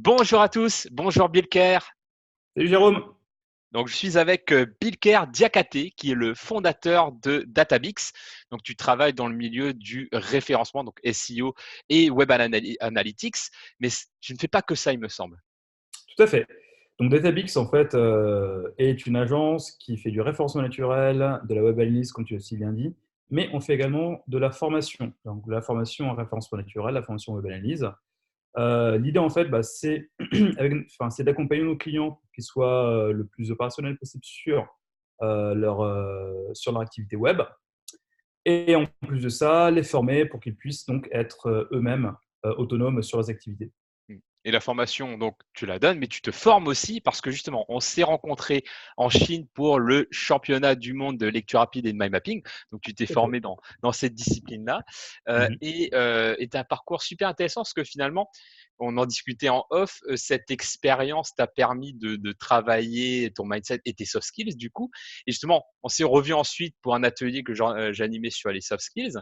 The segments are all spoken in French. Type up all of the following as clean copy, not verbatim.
Bonjour à tous, bonjour Bilker. Salut Jérôme. Donc, je suis avec Bilker Diakate, qui est le fondateur de Databix. Donc, tu travailles dans le milieu du référencement, donc SEO et Web Analytics, mais tu ne fais pas que ça, il me semble. Tout à fait. Donc Databix en fait est une agence qui fait du référencement naturel, de la web analyse comme tu l'as si bien dit, mais on fait également de la formation. Donc la formation en référencement naturel, la formation web analyse. L'idée en fait, c'est c'est d'accompagner nos clients pour qu'ils soient le plus opérationnels possible sur leur activité web. Et en plus de ça, les former pour qu'ils puissent donc être eux-mêmes autonomes sur leurs activités. Et la formation, donc, tu la donnes, mais tu te formes aussi parce que justement, on s'est rencontrés en Chine pour le championnat du monde de lecture rapide et de mind mapping. Donc, tu t'es Tout à fait. formé dans cette discipline-là. Mhm. Et tu as un parcours super intéressant parce que finalement, on en discutait en off, cette expérience t'a permis de travailler ton mindset et tes soft skills du coup. Et justement, on s'est revu ensuite pour un atelier que j'animais sur les soft skills.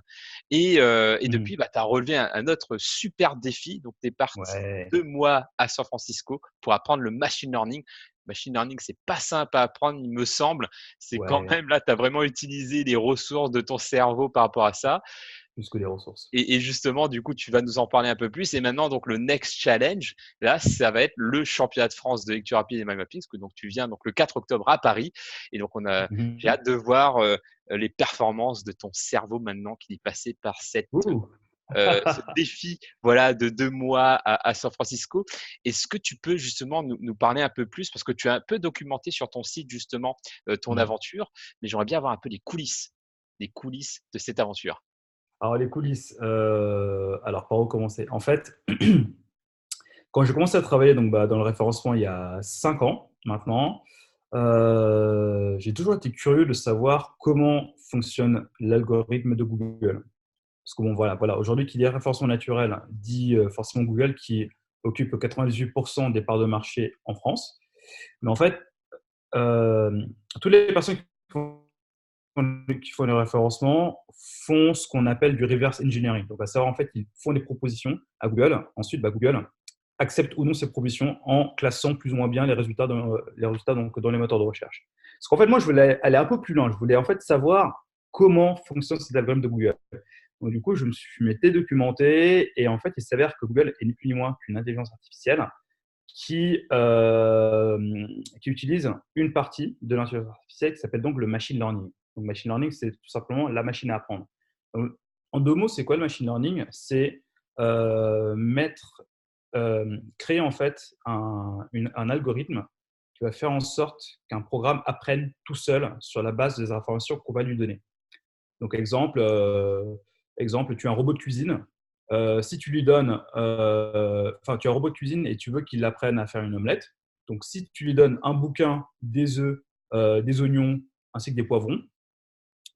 Et Mhm. depuis, tu as relevé un autre super défi. Donc, tu es parti Ouais, 2 mois à San Francisco pour apprendre le machine learning. Machine learning, c'est pas simple à apprendre, il me semble. C'est quand ouais, même là, tu as vraiment utilisé les ressources de ton cerveau par rapport à ça. plus que des ressources. Et justement, du coup, tu vas nous en parler un peu plus. Et maintenant, donc, le next challenge, là, ça va être le championnat de France de lecture rapide et mind mapping, parce que donc, tu viens donc le 4 octobre à Paris. Et donc, j'ai Mhm. hâte de voir les performances de ton cerveau maintenant qu'il est passé par Ouh. ce défi, voilà, de 2 mois à San Francisco. Est-ce que tu peux justement nous parler un peu plus, parce que tu as un peu documenté sur ton site justement ton Mhm. aventure, mais j'aimerais bien avoir un peu les coulisses de cette aventure. Alors les coulisses, alors par où commencer? En fait, quand j'ai commencé à travailler donc, dans le référencement il y a 5 ans maintenant, j'ai toujours été curieux de savoir comment fonctionne l'algorithme de Google. Parce que bon, voilà, aujourd'hui, qui dit référencement naturel dit forcément Google qui occupe 98% des parts de marché en France. Mais en fait, euh, toutes les personnes qui font le référencement font ce qu'on appelle du reverse engineering. Donc, à savoir, en fait, ils font des propositions à Google. Ensuite, Google accepte ou non ces propositions en classant plus ou moins bien les résultats donc, dans les moteurs de recherche. Parce qu'en fait, moi, je voulais aller un peu plus loin. Je voulais en fait savoir comment fonctionne cet algorithme de Google. Donc, du coup, je m'étais documenté et en fait, il s'avère que Google est ni plus ni moins qu'une intelligence artificielle qui, euh, qui utilise une partie de l'intelligence artificielle qui s'appelle donc le machine learning. Donc, machine learning, c'est tout simplement la machine à apprendre. Donc, en 2 mots, c'est quoi le machine learning? C'est créer en fait un algorithme qui va faire en sorte qu'un programme apprenne tout seul sur la base des informations qu'on va lui donner. Donc, exemple, tu as un robot de cuisine. Si tu lui donnes, tu as un robot de cuisine et tu veux qu'il apprenne à faire une omelette. Donc, si tu lui donnes un bouquin, des œufs, des oignons, ainsi que des poivrons,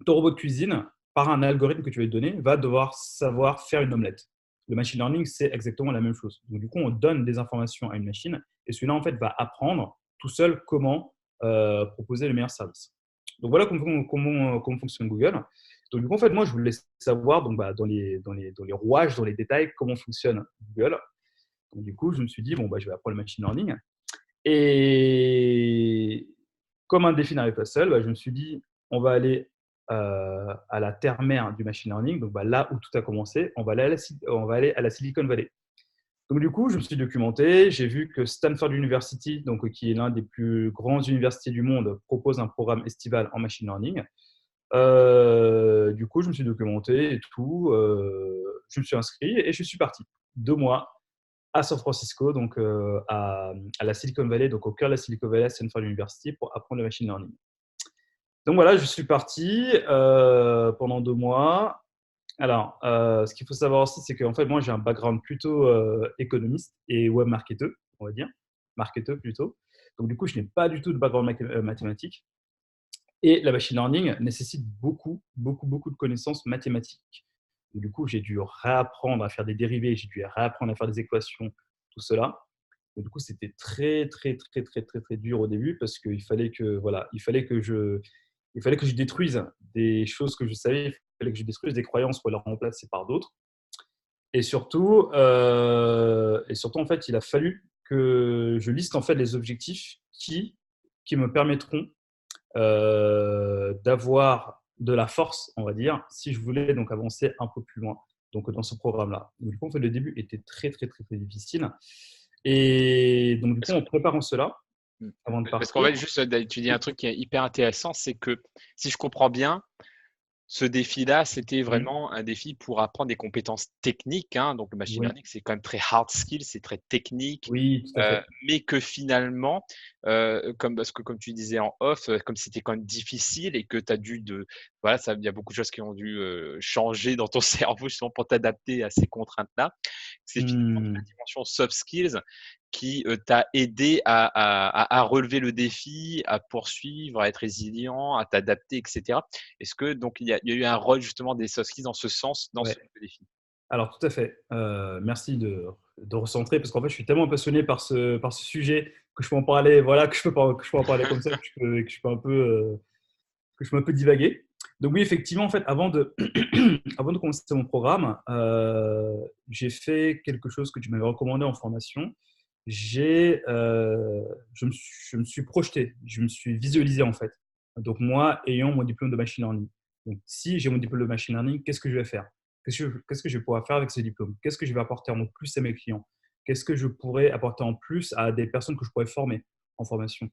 ton robot de cuisine, par un algorithme que tu vas lui donner, va devoir savoir faire une omelette. Le machine learning, c'est exactement la même chose. Donc, du coup, on donne des informations à une machine et celui-là, en fait, va apprendre tout seul comment proposer le meilleur service. Donc, voilà comment fonctionne Google. Donc, du coup, en fait, moi, je voulais savoir donc, dans les rouages, dans les détails, comment fonctionne Google. Donc, du coup, je me suis dit, bon, je vais apprendre le machine learning. Et comme un défi n'arrive pas seul, je me suis dit, on va aller à la terre-mère du machine learning, donc là où tout a commencé, on va aller à la Silicon Valley. Donc du coup, je me suis documenté, j'ai vu que Stanford University, donc, qui est l'un des plus grands universités du monde, propose un programme estival en machine learning. Du coup, je me suis documenté et tout, je me suis inscrit et je suis parti. 2 mois à San Francisco, donc à la Silicon Valley, donc au cœur de la Silicon Valley, à Stanford University, pour apprendre le machine learning. Donc voilà, je suis parti pendant 2 mois. Alors, ce qu'il faut savoir aussi, c'est qu'en fait, moi, j'ai un background plutôt économiste et web marketeur, on va dire, marketeur plutôt. Donc du coup, je n'ai pas du tout de background mathématique. Et la machine learning nécessite beaucoup, beaucoup, beaucoup de connaissances mathématiques. Du coup, j'ai dû réapprendre à faire des dérivés, j'ai dû réapprendre à faire des équations, tout cela. Et du coup, c'était très, très, très, très, très, très dur au début parce qu'il fallait que, voilà, il fallait que je détruise des choses que je savais, il fallait que je détruise des croyances pour les remplacer par d'autres. Et surtout, en fait, il a fallu que je liste en fait les objectifs qui me permettront d'avoir de la force, on va dire, si je voulais donc avancer un peu plus loin donc dans ce programme-là. Donc, du coup, en fait, le début était très, très, très, très difficile. Et donc, du coup, Parce en préparant cela, mmh. avant de Parce qu'en fait, partir, juste, tu dis un truc qui est hyper intéressant, c'est que si je comprends bien, ce défi-là, c'était oui, vraiment un défi pour apprendre des compétences techniques, hein. Donc le machine oui, learning, c'est quand même très hard skill, c'est très technique, oui, tout à fait. mais que finalement, parce que comme tu disais en off, comme c'était quand même difficile et que tu as dû voilà, ça il y a beaucoup de choses qui ont dû, changer dans ton cerveau justement pour t'adapter à ces contraintes-là. C'est finalement la Hmm. dimension soft skills qui, t'a aidé à relever le défi, à poursuivre, à être résilient, à t'adapter et cetera. Est-ce que donc il y a eu un rôle justement des soft skills dans ce sens, dans ce Ouais. défi? Alors, tout à fait. Merci de recentrer parce qu'en fait, je suis tellement passionné par ce sujet que je peux en parler, voilà, que je peux en parler comme ça, que je peux un peu, que je peux un peu divaguer. Donc oui, effectivement, en fait, avant de commencer mon programme, j'ai fait quelque chose que tu m'avais recommandé en formation. Je me suis projeté, je me suis visualisé en fait. Donc moi, ayant mon diplôme de machine learning. Donc si j'ai mon diplôme de machine learning, qu'est-ce que je vais faire? Qu'est-ce que je vais pouvoir faire avec ce diplôme? Qu'est-ce que je vais apporter en plus à mes clients? Qu'est-ce que je pourrais apporter en plus à des personnes que je pourrais former en formation?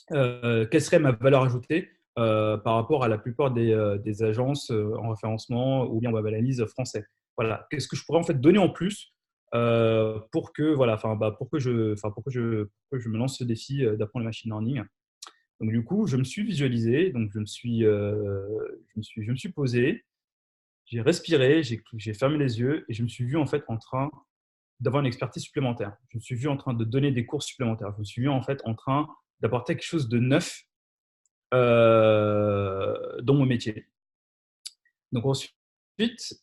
Quelle serait ma valeur ajoutée par rapport à la plupart des agences en référencement ou bien en web analyse français. Voilà. Qu'est-ce que je pourrais en fait donner en plus pour que voilà, pour que je me lance ce défi d'apprendre le machine learning. Donc du coup, je me suis visualisé, donc je me suis posé, j'ai respiré, j'ai fermé les yeux et je me suis vu en fait en train d'avoir une expertise supplémentaire. Je me suis vu en train de donner des cours supplémentaires. Je me suis vu en fait en train d'apporter quelque chose de neuf dans mon métier. Donc ensuite,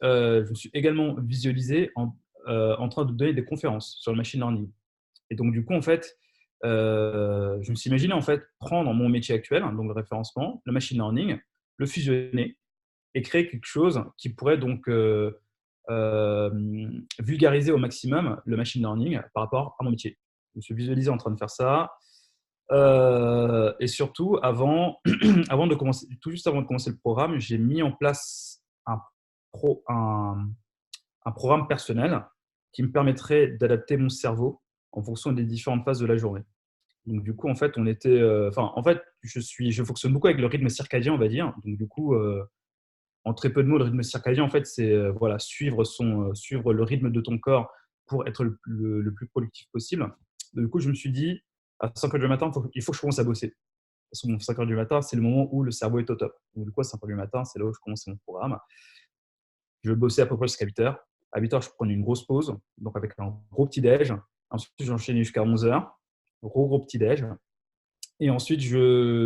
je me suis également visualisé en train de donner des conférences sur le machine learning. Et donc du coup, en fait, je me suis imaginé en fait prendre mon métier actuel, hein, donc le référencement, le machine learning, le fusionner et créer quelque chose qui pourrait donc euh, vulgariser au maximum le machine learning par rapport à mon métier. Je me suis visualisé en train de faire ça. Et surtout, avant de commencer, tout juste avant de commencer le programme, j'ai mis en place pro, un, un programme personnel qui me permettrait d'adapter mon cerveau en fonction des différentes phases de la journée. Donc du coup, en fait, en fait, je fonctionne beaucoup avec le rythme circadien, on va dire. Donc du coup, en très peu de mots, le rythme circadien, en fait, c'est voilà, suivre le rythme de ton corps pour être le plus productif possible. Du coup, je me suis dit, à 5 heures du matin, il faut que je commence à bosser. Parce que 5 heures du matin, c'est le moment où le cerveau est au top. Donc, du coup, à 5 heures du matin, c'est là où je commence mon programme. Je bossais à peu près jusqu'à 8 heures. À 8 heures, je prenais une grosse pause, donc avec un gros petit-déj. Ensuite, j'enchaînais jusqu'à 11 heures. Gros petit-déj. Et ensuite,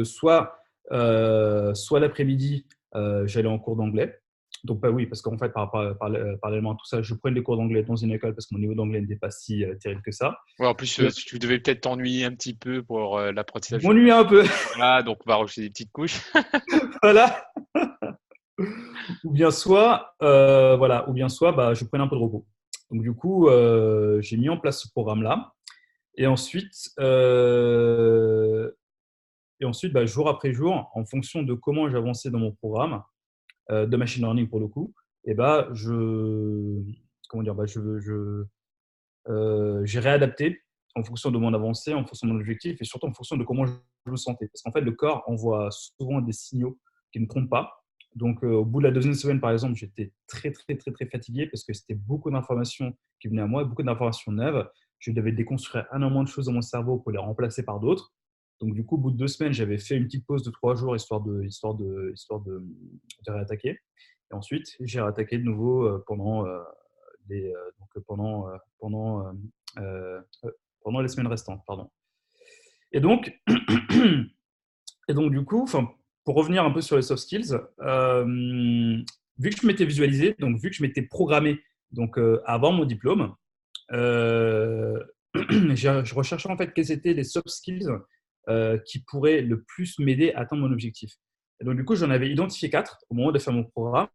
soit l'après-midi, j'allais en cours d'anglais. Donc, bah oui, parce qu'en fait, parallèlement à tout ça, je prenais des cours d'anglais dans une école parce que mon niveau d'anglais n'était pas si terrible que ça. Ouais, en plus, Je tu devais peut-être t'ennuyer un petit peu pour, l'apprentissage du m'ennuyais un peu. voilà, donc on va rajouter des petites couches. Voilà. Ou bien soit bah, je prenais un peu de repos. Donc, du coup, j'ai mis en place ce programme-là. Et ensuite, bah, jour après jour, en fonction de comment j'avançais dans mon programme, de machine learning pour le coup, et bah, comment dire, bah, j'ai réadapté en fonction de mon avancée, en fonction de mon objectif et surtout en fonction de comment je me sentais. Parce qu'en fait, le corps envoie souvent des signaux qui ne trompent pas. Donc, au bout de la deuxième semaine, par exemple, j'étais très, très, très, très fatigué parce que c'était beaucoup d'informations qui venaient à moi, beaucoup d'informations neuves. Je devais déconstruire énormément de choses dans mon cerveau pour les remplacer par d'autres. Donc, du coup, au bout de 2 semaines, j'avais fait une petite pause de 3 jours de réattaquer. Et ensuite, j'ai réattaqué de nouveau donc pendant les semaines restantes. Pardon. Et donc, et donc du coup, pour revenir un peu sur les soft skills, vu que je m'étais visualisé, donc vu que je m'étais programmé donc, avant mon diplôme, euh, je recherchais en fait quels étaient les soft skills qui pourraient le plus m'aider à atteindre mon objectif. Et donc du coup, j'en avais identifié 4 au moment de faire mon programme.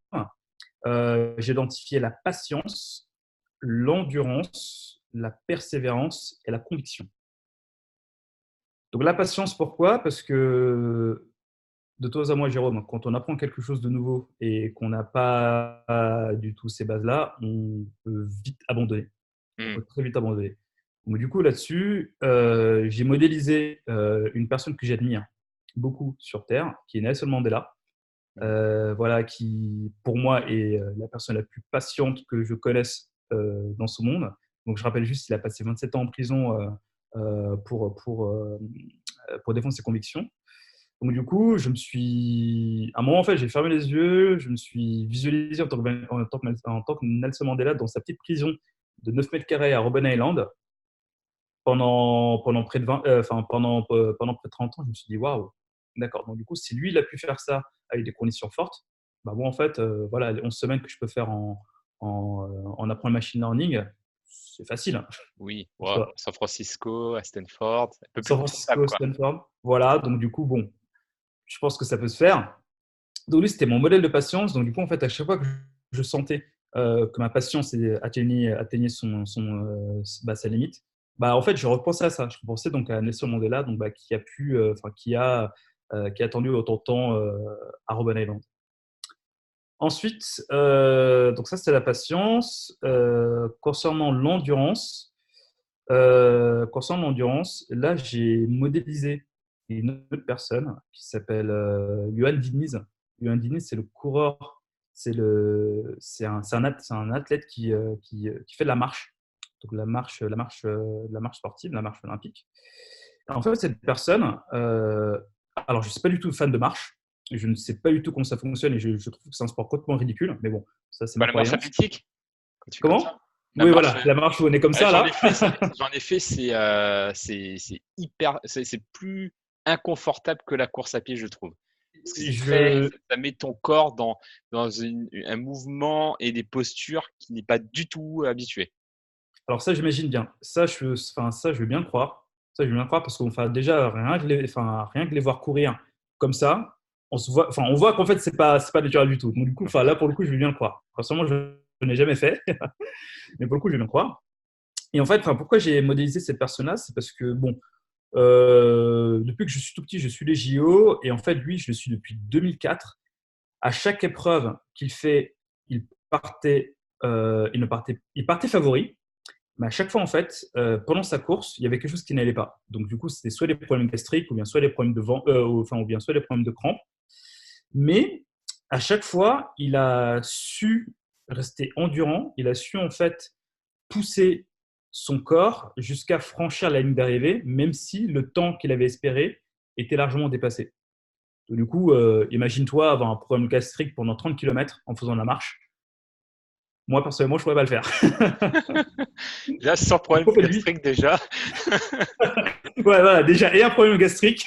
J'ai identifié la patience, l'endurance, la persévérance et la conviction. Donc la patience, pourquoi? Parce que de toi à moi, Jérôme, quand on apprend quelque chose de nouveau et qu'on n'a pas du tout ces bases-là, on peut vite abandonner. On Mmh. peut très vite abandonner. Donc, du coup, là-dessus, j'ai modélisé une personne que j'admire beaucoup sur Terre, qui est Nelson Mandela. Mmh. Voilà, qui pour moi est la personne la plus patiente que je connaisse dans ce monde. Donc je rappelle juste qu'il a passé 27 ans en prison pour défendre ses convictions. Donc du coup, à un moment, en fait, j'ai fermé les yeux, je me suis visualisé en tant que Nelson Mandela dans sa petite prison de 9 mètres carrés à Robben Island pendant près de 20, pendant près de 30 ans. Je me suis dit, waouh, d'accord. Donc du coup, si lui, il a pu faire ça avec des conditions fortes, bah moi, en fait, voilà, les 11 semaines que je peux faire en apprenant le machine learning, c'est facile, hein. Oui, Tu ouais, vois. San Francisco, à Stanford, un peu plus San confortable, Francisco, quoi. Stanford, voilà. Donc du coup, bon, je pense que ça peut se faire. Donc lui, c'était mon modèle de patience. Donc du coup, en fait, à chaque fois que je sentais que ma patience atteignait sa limite, bah, en fait, je repensais à ça. Je repensais donc à Nelson Mandela, donc, bah, qui a attendu autant de temps à Robben Island. Ensuite, donc ça, c'était la patience. Concernant l'endurance, là, j'ai modélisé une autre personne qui s'appelle Johan Diniz. Johan Diniz, c'est le coureur, c'est un athlète qui fait de la marche, donc la marche sportive, la marche olympique. En fait, cette personne, alors je ne suis pas du tout fan de marche, je ne sais pas du tout comment ça fonctionne et je trouve que c'est un sport complètement ridicule, mais bon, ça c'est Quoi, ma la marche croyance. athlétique? Quand tu fais comme ça? Comment? La Oui, marche, voilà, la marche où on est comme ouais, ça j'en ai là. fait, j'en ai fait, c'est hyper, c'est plus inconfortable que la course à pied, je trouve. Parce que c'est très, Je, ça met ton corps dans un mouvement et des postures qui n'est pas du tout habitué. Alors ça, j'imagine bien. Ça, je veux bien le croire. Ça, je veux bien le croire parce qu'on enfin, déjà rien que les voir courir comme ça, on voit qu'en fait c'est pas naturel du tout. Donc du coup, enfin là pour le coup, je veux bien le croire. Personnellement, je n'ai jamais fait, mais pour le coup, je veux bien le croire. Et en fait, enfin, pourquoi j'ai modélisé cette personne-là, c'est parce que bon, depuis que je suis tout petit, je suis les JO et en fait, lui, je le suis depuis 2004. À chaque épreuve qu'il fait, il partait, il partait favori. Mais à chaque fois, en fait, pendant sa course, il y avait quelque chose qui n'allait pas. Donc, du coup, c'était soit des problèmes gastriques, ou bien soit des problèmes de vent, ou bien soit des problèmes de crampes. Mais à chaque fois, il a su rester endurant. Il a su, en fait, pousser son corps jusqu'à franchir la ligne d'arrivée, même si le temps qu'il avait espéré était largement dépassé. Donc, du coup, imagine-toi avoir un problème gastrique pendant 30 km en faisant de la marche. Moi, personnellement, je ne pourrais pas le faire. Là, sans Donc, problème en fait, lui, gastrique déjà. ouais, voilà, déjà, et un problème gastrique.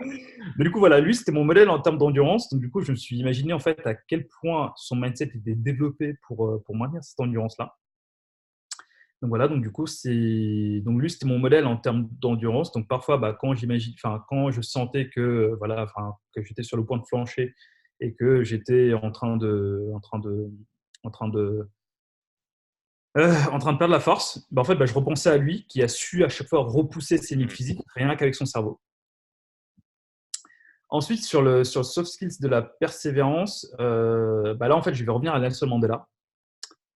Mais du coup, voilà, lui, c'était mon modèle en termes d'endurance. Donc, du coup, je me suis imaginé en fait à quel point son mindset était développé pour maintenir cette endurance-là. Donc voilà, donc du coup, donc lui, c'était mon modèle en termes d'endurance. Donc parfois, bah, quand je sentais que voilà, que j'étais sur le point de flancher et que j'étais en train de perdre la force, bah, en fait, bah, je repensais à lui qui a su à chaque fois repousser ses limites Mmh. physiques rien qu'avec son cerveau. Ensuite, sur le soft skills de la persévérance, bah là, en fait, je vais revenir à Nelson Mandela,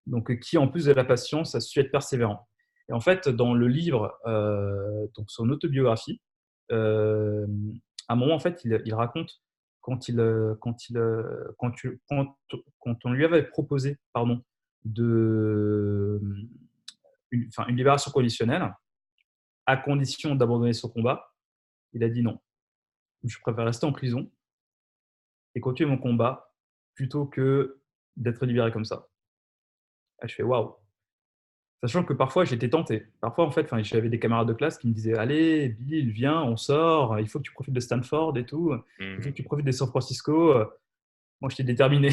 donc, qui, en plus de la patience, a su être persévérant. Et en fait, dans le livre, donc son autobiographie, euh, à un moment, en fait, il raconte quand on lui avait proposé pardon, de, une libération conditionnelle, à condition d'abandonner son combat, il a dit non. Je préfère rester en prison et continuer mon combat plutôt que d'être libéré comme ça. Ah, je fais waouh. Sachant que parfois j'étais tenté. Parfois, en fait, j'avais des camarades de classe qui me disaient allez, Bill, viens, on sort, il faut que tu profites de Stanford et tout, il faut Mmh. que tu profites de San Francisco. Moi, j'étais déterminé.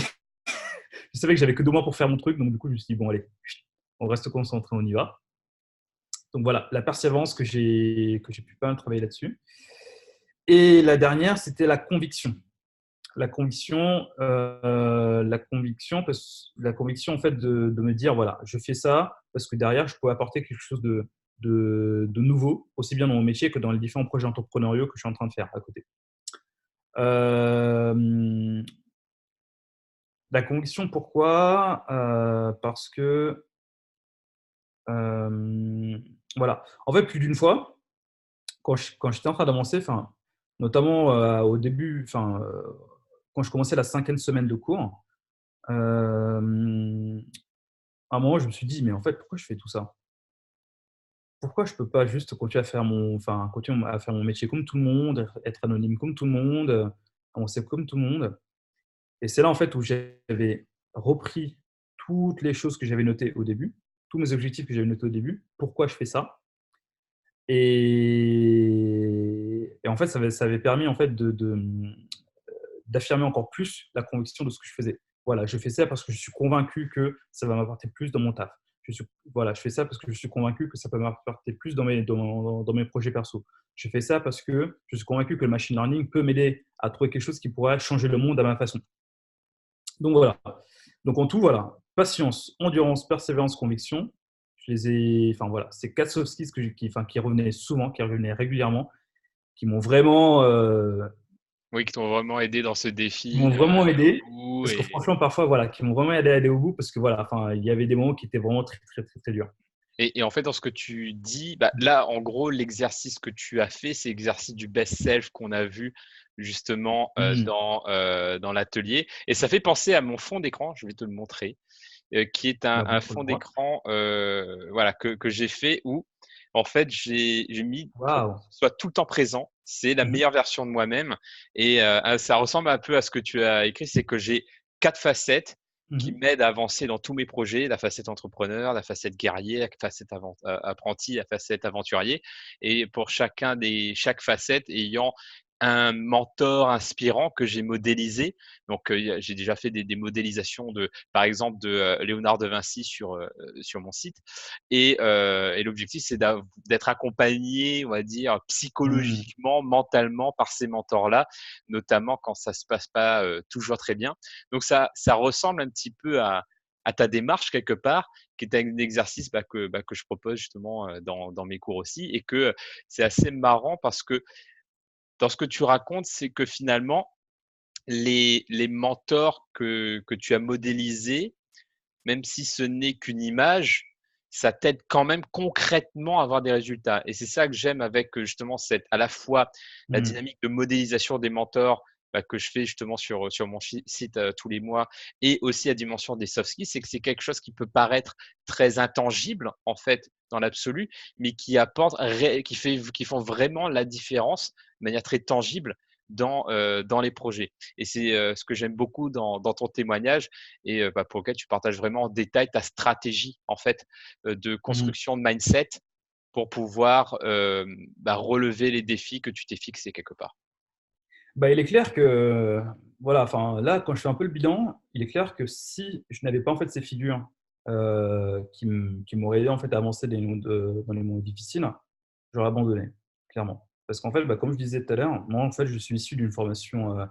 Je savais que j'avais que 2 mois pour faire mon truc, donc du coup, je me suis dit bon, allez, on reste concentré, on y va. Donc voilà, la persévérance que j'ai pu pas mal travailler là-dessus. Et la dernière, c'était la conviction. la conviction en fait de me dire voilà, je fais ça parce que derrière je peux apporter quelque chose de nouveau, aussi bien dans mon métier que dans les différents projets entrepreneuriaux que je suis en train de faire à côté. Euh, la conviction, pourquoi Parce que voilà, en fait plus d'une fois quand j'étais en train d'avancer, enfin notamment au début, enfin quand je commençais la 5e semaine de cours. À un moment, je me suis dit: «Mais en fait, pourquoi je fais tout ça? Pourquoi je peux pas juste continuer à faire mon métier comme tout le monde, être anonyme comme tout le monde, avancer comme tout le monde?» Et c'est là, en fait, où j'avais repris toutes les choses que j'avais notées au début, tous mes objectifs que j'avais notés au début, pourquoi je fais ça? Et en fait, ça avait permis, en fait, d'affirmer encore plus la conviction de ce que je faisais. Voilà, je fais ça parce que je suis convaincu que ça va m'apporter plus dans mon taf. Voilà, je fais ça parce que je suis convaincu que ça peut m'apporter plus dans mes projets perso. Je fais ça parce que je suis convaincu que le machine learning peut m'aider à trouver quelque chose qui pourrait changer le monde à ma façon. Donc voilà. Donc en tout, voilà, patience, endurance, persévérance, conviction. Enfin voilà, ces 4 soft skills qui revenaient souvent, qui revenaient régulièrement, qui m'ont vraiment Oui, qui t'ont vraiment aidé dans ce Qui m'ont défi vraiment d'aller au aidé, bout parce que et franchement, parfois, voilà, qui m'ont vraiment aidé à aller au bout parce que voilà, enfin, il y avait des moments qui étaient vraiment très, très, très, très durs. et en fait, dans ce que tu dis, bah, là, en gros, l'exercice que tu as fait, c'est l'exercice du best self qu'on a vu justement, Mmh. dans l'atelier et ça fait penser à mon fond d'écran, je vais te le montrer, qui est un Bah, fond montre-le-moi. d'écran, voilà, que j'ai fait où, en fait, j'ai mis pour que Waouh! ce soit tout le temps présent. C'est la Mmh mh. meilleure version de moi-même et ça ressemble un peu à ce que tu as écrit, c'est que j'ai 4 facettes Mmh qui mh. m'aident à avancer dans tous mes projets, la facette entrepreneur, la facette guerrier, la facette apprenti, la facette aventurier et pour chaque facette ayant un mentor inspirant que j'ai modélisé. Donc, j'ai déjà fait des modélisations par exemple, de Léonard de Vinci sur mon site. Et l'objectif, c'est d'être accompagné, on va dire, Mmh. psychologiquement, mentalement par ces mentors-là, notamment quand ça se passe pas toujours très bien. Donc ça ressemble un petit peu à ta démarche quelque part, qui est un exercice que je propose justement dans mes cours aussi, et que c'est assez marrant parce que dans ce que tu racontes, c'est que finalement, les mentors que tu as modélisés, même si ce n'est qu'une image, ça t'aide quand même concrètement à avoir des résultats. Et c'est ça que j'aime avec justement à la fois la Mmh. dynamique de modélisation des mentors que je fais justement sur mon site tous les mois, et aussi la dimension des soft skills, c'est que c'est quelque chose qui peut paraître très intangible en fait dans l'absolu, mais qui font vraiment la différence de manière très tangible dans les projets. Et c'est ce que j'aime beaucoup dans ton témoignage et pour lequel tu partages vraiment en détail ta stratégie en fait de Mmh. construction de mindset pour pouvoir relever les défis que tu t'es fixés quelque part. Bah, il est clair que, voilà, enfin, là, quand je fais un peu le bilan, il est clair que si je n'avais pas, en fait, ces figures, qui m'auraient aidé, en fait, à avancer dans les moments difficiles, j'aurais abandonné, clairement. Parce qu'en fait, bah, comme je disais tout à l'heure, moi, en fait, je suis issu d'une formation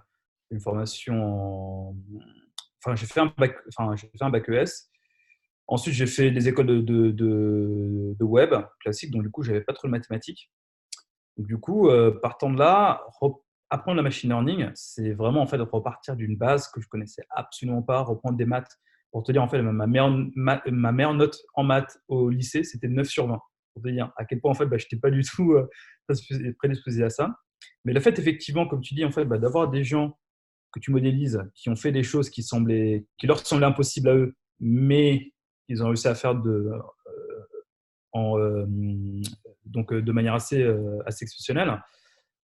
enfin, j'ai fait un bac ES. Ensuite, j'ai fait des écoles de web classiques, donc du coup, j'avais pas trop de mathématiques. Donc du coup, partant de là, apprendre la machine learning, c'est vraiment en fait repartir d'une base que je connaissais absolument pas, reprendre des maths. Pour te dire, en fait, ma meilleure note en maths au lycée, c'était 9 sur 20. Pour te dire à quel point en fait, bah, je n'étais pas du tout prédisposé à ça. Mais le fait, effectivement, comme tu dis, en fait, bah, d'avoir des gens que tu modélises, qui ont fait des choses qui leur semblaient impossibles à eux, mais ils ont réussi à faire en, de manière assez exceptionnelle.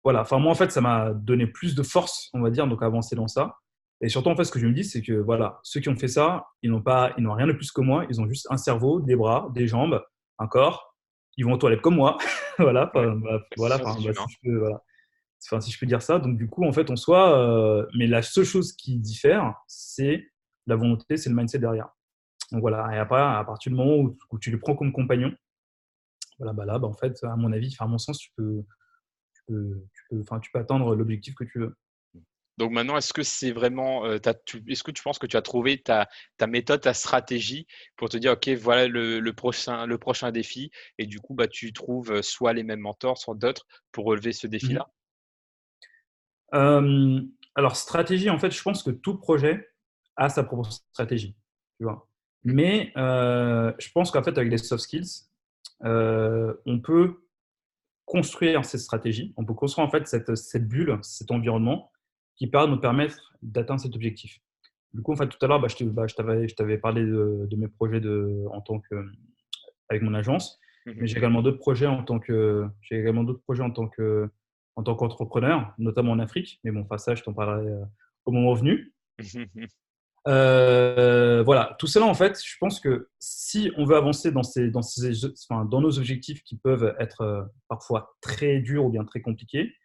Voilà, enfin moi en fait ça m'a donné plus de force, on va dire, donc à avancer dans ça. Et surtout en fait ce que je me dis c'est que voilà, ceux qui ont fait ça, ils n'ont rien de plus que moi, ils ont juste un cerveau, des bras, des jambes, un corps, ils vont aux toilettes comme moi, voilà, Ouais, voilà, ce sont des humains. si je peux, voilà. Enfin, si je peux dire ça. Donc du coup en fait en soi, mais la seule chose qui diffère, c'est la volonté, c'est le mindset derrière. Donc voilà, et après à partir du moment où tu le prends comme compagnon, voilà, bah là, bah, en fait, à mon avis, enfin, à mon sens, enfin, tu peux atteindre l'objectif que tu veux. Donc maintenant, est-ce que c'est vraiment, est-ce que tu penses que tu as trouvé ta méthode, ta stratégie pour te dire, OK, voilà le prochain défi et du coup, bah, tu trouves soit les mêmes mentors, soit d'autres pour relever ce Mmh. défi-là? Alors stratégie, en fait, je pense que tout projet a sa propre stratégie, tu vois? Mmh. Mais, je pense qu'en fait, avec les soft skills, on peut construire cette stratégie, on peut construire, en fait, cette bulle, cet environnement qui va nous permettre d'atteindre cet objectif. Du coup, en fait, tout à l'heure, je t'avais parlé de mes projets en tant que avec mon agence, Mmh. mais j'ai également d'autres projets en tant qu'entrepreneur, notamment en Afrique. Mais bon, enfin ça, je t'en parlerai, au moment venu. Voilà, tout cela, en fait, je pense que si on veut avancer dans nos objectifs qui peuvent être, parfois très durs ou bien très compliqués,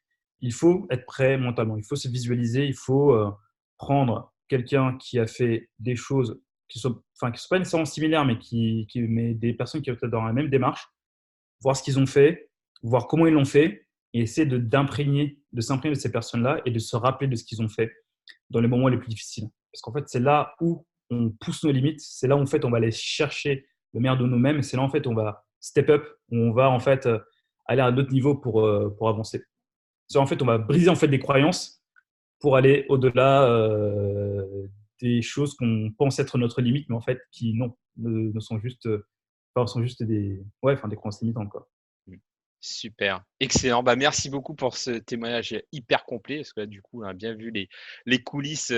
il faut être prêt mentalement. Il faut se visualiser, il faut, prendre quelqu'un qui a fait des choses qui sont pas nécessairement similaires, mais des personnes qui sont peut-être dans la même démarche, voir ce qu'ils ont fait, voir comment ils l'ont fait et essayer de s'imprégner de ces personnes-là et de se rappeler de ce qu'ils ont fait dans les moments les plus difficiles. Parce qu'en fait, c'est là où on pousse nos limites, c'est là où en fait on va aller chercher le meilleur de nous-mêmes, et c'est là en fait on va step up, où on va en fait aller à d'autres niveaux pour avancer. C'est en fait on va briser en fait des croyances pour aller au-delà des choses qu'on pense être notre limite, mais en fait qui non, ne sont juste, sont juste des croyances limitantes, quoi. Mmh. Super, excellent. Bah, merci beaucoup pour ce témoignage hyper complet, parce que là, du coup, on a bien vu les coulisses,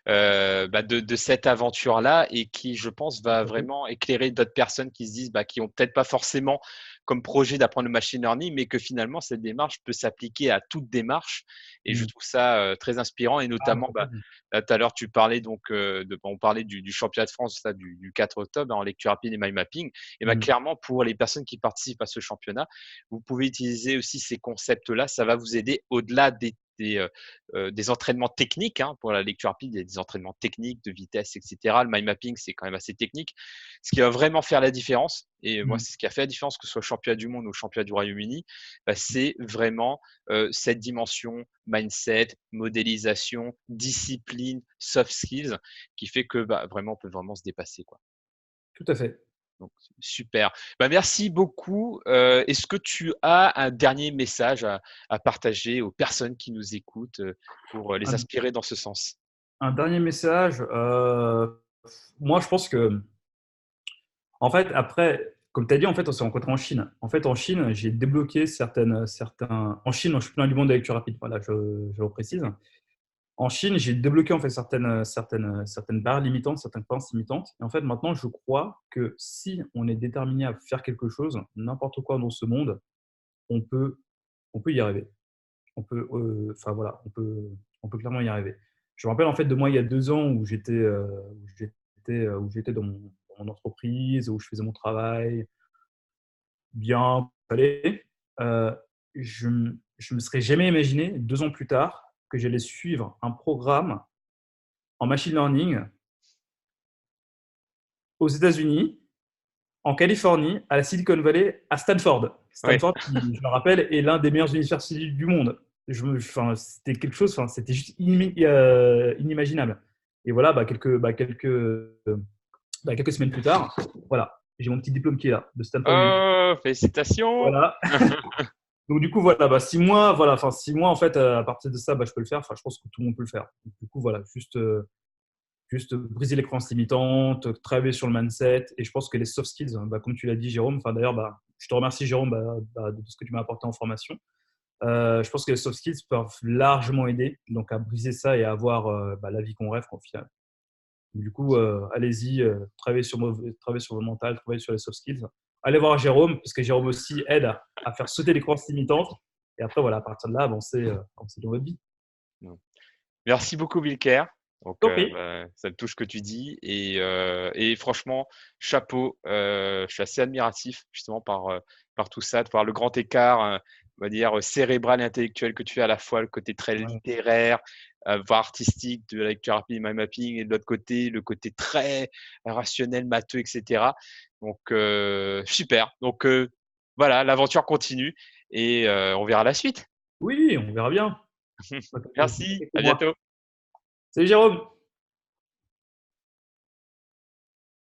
bah, de cette aventure-là et qui, je pense, va vraiment éclairer d'autres personnes qui se disent, bah, qui ont peut-être pas forcément comme projet d'apprendre le machine learning, mais que finalement cette démarche peut s'appliquer à toute démarche et je Mmh. trouve ça, très inspirant et Ah, notamment, bah, complètement. là, tout à l'heure, tu parlais donc, on parlait du championnat de France, ça, du 4 octobre en lecture rapide et mind mapping et bah, Mmh. clairement pour les personnes qui participent à ce championnat, vous pouvez utiliser aussi ces concepts-là. Ça va vous aider au-delà des entraînements techniques, hein. Pour la lecture rapide, il y a des entraînements techniques de vitesse, et cetera. Le mind mapping, c'est quand même assez technique. Ce qui va vraiment faire la différence, et moi, Mmh. c'est ce qui a fait la différence, que ce soit championnat du monde ou championnat du Royaume-Uni, bah, c'est vraiment cette dimension mindset, modélisation, discipline, soft skills, qui fait que bah, vraiment, on peut vraiment se dépasser, quoi. Tout à fait. Donc super. Bah, merci beaucoup. Est-ce que tu as un dernier message à partager aux personnes qui nous écoutent, pour, les Un inspirer dans ce sens? un dernier message, moi je pense que en fait, après, comme tu as dit, en fait, on s'est rencontrés en Chine. En fait, en Chine, j'ai débloqué certains en Chine, au championnat du monde de lecture rapide, voilà, je le précise. En Chine, j'ai débloqué en fait certaines barres limitantes, certaines croyances limitantes. Et en fait, maintenant, je crois que si on est déterminé à faire quelque chose, n'importe quoi dans ce monde, on peut, on peut y arriver. Enfin voilà, on peut clairement y arriver. Je me rappelle en fait de moi il y a 2 ans où j'étais dans mon entreprise, où je faisais mon travail bien, fallait. Heu, je me serais jamais imaginé 2 ans plus tard que j'allais suivre un programme en machine learning aux États-Unis, en Californie, à la Silicon Valley, à Stanford. Oui. Stanford qui, je le rappelle, est l'un des meilleures universités du monde. Enfin, c'était quelque chose, enfin, c'était juste inimaginable. Et voilà, quelques semaines plus tard, voilà, j'ai mon petit diplôme qui est là, de Stanford University. Oh, félicitations! Voilà. Donc du coup, voilà, 6 mois, voilà, enfin 6 mois en fait, à partir de ça, je peux le faire. Enfin, je pense que tout le monde peut le faire. Donc, du coup, voilà, juste briser les croyances limitantes, travailler sur le mindset. Et je pense que les soft skills, comme tu l'as dit, Jérôme, enfin d'ailleurs, je te remercie, Jérôme, de tout ce que tu m'as apporté en formation. Je pense que les soft skills peuvent largement aider donc à briser ça et à avoir la vie qu'on rêve au final. Du coup, allez-y, travaillez sur votre mental, travaillez sur les soft skills. Allez voir Jérôme, parce que Jérôme aussi aide à faire sauter les croyances limitantes. Et après, voilà, à partir de là, avancer dans votre vie. Mmh. Merci beaucoup, Wilker. Donc, Top. bah, ça me touche ce que tu dis et franchement, chapeau, je suis assez admiratif justement par tout ça, de voir le grand écart, on va dire, cérébral et intellectuel que tu fais, à la fois le côté très Ouais, littéraire, voire artistique de la lecture rapide, mind mapping et de l'autre côté, le côté très rationnel, matheux et cetera. Donc, super. Donc, voilà, l'aventure continue et on verra la suite. oui, on verra bien. Pas Merci, quelques à mois. bientôt. Salut Jérôme!